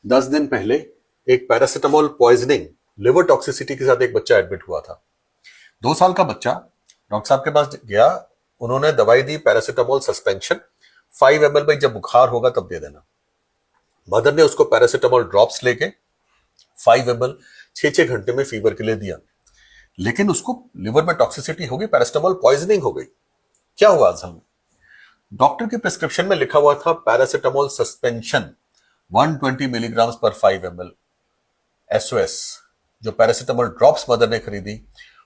10 दिन पहले एक पैरासिटामोल पॉइजनिंग लिवर टॉक्सिसिटी के साथ एक बच्चा एडमिट हुआ था। 2 साल का बच्चा डॉक्टर साहब के पास गया, उन्होंने दवाई दी पैरासिटामोल सस्पेंशन 5 ml भाई जब बुखार होगा तब दे देना। मदर ने उसको पैरासिटामोल ड्रॉप्स लेके 5 ml 6 घंटे में फीवर के लिए दिया, लेकिन उसको लिवर में टॉक्सिसिटी हो गई, पैरासिटामोल पॉइजनिंग हो गई। क्या हुआ असल में? डॉक्टर के प्रिस्क्रिप्शन में लिखा हुआ था पैरासिटामोल सस्पेंशन 120 मिलीग्राम पर 5 ml एसओएस। जो पैरासिटामोल ड्रॉप्स मदर ने खरीदी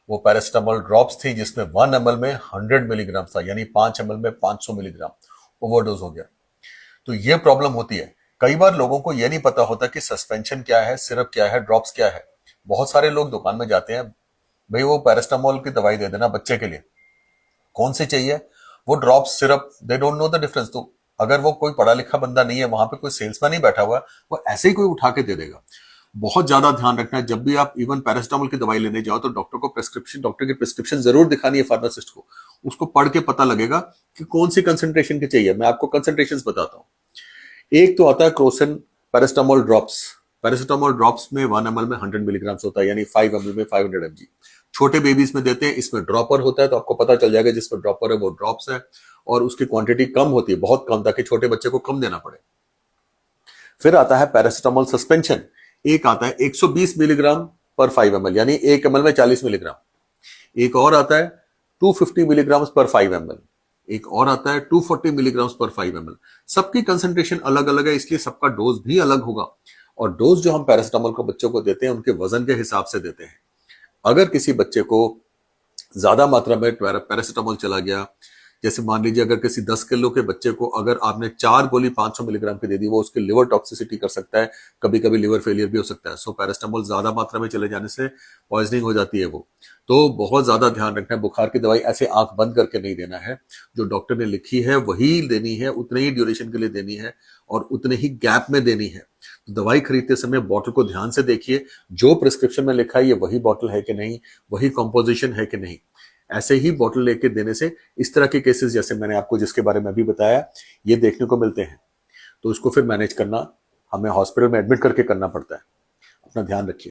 वो पैरासिटामोल ड्रॉप्स थी जिसमें 1 ml में 100 मिलीग्राम था, यानी 5 ml में 500 मिलीग्राम ओवरडोज हो गया। तो ये प्रॉब्लम होती है। कई बार लोगों को यह नहीं पता होता कि सस्पेंशन क्या है, सिरप क्या है, ड्रॉप्स क्या है। बहुत सारे लोग दुकान में जाते हैं, भाई वो पैरासिटामोल की दवाई दे देना बच्चे के लिए, कौन सी चाहिए, वो drops syrup, they don't know the difference. तो अगर वो कोई पढ़ा लिखा बंदा नहीं है, वहां पे कोई सेल्समैन नहीं बैठा हुआ, वो ऐसे ही कोई उठा के दे देगा। बहुत ज्यादा ध्यान रखना है जब भी आप इवन पैरासिटामोल की दवाई लेने जाओ तो डॉक्टर की प्रिस्क्रिप्शन जरूर दिखानी है फार्मासिस्ट को। उसको पढ़ के पता लगेगा कि कौन सी कंसंट्रेशन की चाहिए। मैं आपको कंसंट्रेशंस बताता हूँ। एक तो आता है Crocin paracetamol drops. Paracetamol drops में 1 ml में 100 मिलीग्राम होता है, यानी 5 ml में 500 mg। छोटे बेबीज में देते हैं, इसमें ड्रॉपर होता है, तो आपको पता चल जाएगा जिसमें ड्रॉपर है वो ड्रॉप्स है, और उसकी क्वांटिटी कम होती है, बहुत कम, ताकि छोटे बच्चे को कम देना पड़े। फिर आता है पैरासिटामोल सस्पेंशन। एक आता है 120 मिलीग्राम पर 5 ml, यानी 1 ml में 40 मिलीग्राम। एक और आता है 250 मिलीग्राम पर 5 ml। एक और आता है 240 मिलीग्राम पर 5 ml। सबकी कंसंट्रेशन अलग अलग है, इसलिए सबका डोज भी अलग होगा। और डोज जो हम पैरासिटामोल को बच्चों को देते हैं उनके वजन के हिसाब से देते हैं। अगर किसी बच्चे को ज्यादा मात्रा में पैरासिटामोल चला गया, जैसे मान लीजिए अगर किसी 10 किलो के बच्चे को अगर आपने 4 गोली 500 मिलीग्राम की दे दी, वो उसके लिवर टॉक्सिसिटी कर सकता है, कभी कभी लिवर फेलियर भी हो सकता है। सो पैरासिटामोल ज्यादा मात्रा में चले जाने से पॉइजनिंग हो जाती है वो। तो बहुत ज्यादा ध्यान रखना है, बुखार की दवाई ऐसे आंख बंद करके नहीं देना है। जो डॉक्टर ने लिखी है वही देनी है, उतने ही ड्यूरेशन के लिए देनी है और उतने ही गैप में देनी है। तो दवाई खरीदते समय बॉटल को ध्यान से देखिए, जो प्रिस्क्रिप्शन में लिखा है ये वही बॉटल है कि नहीं, वही कॉम्पोजिशन है कि नहीं। ऐसे ही बॉटल लेके देने से इस तरह के केसेस, जैसे मैंने आपको जिसके बारे में अभी बताया, ये देखने को मिलते हैं। तो उसको फिर मैनेज करना हमें हॉस्पिटल में एडमिट करके करना पड़ता है। अपना ध्यान रखिए।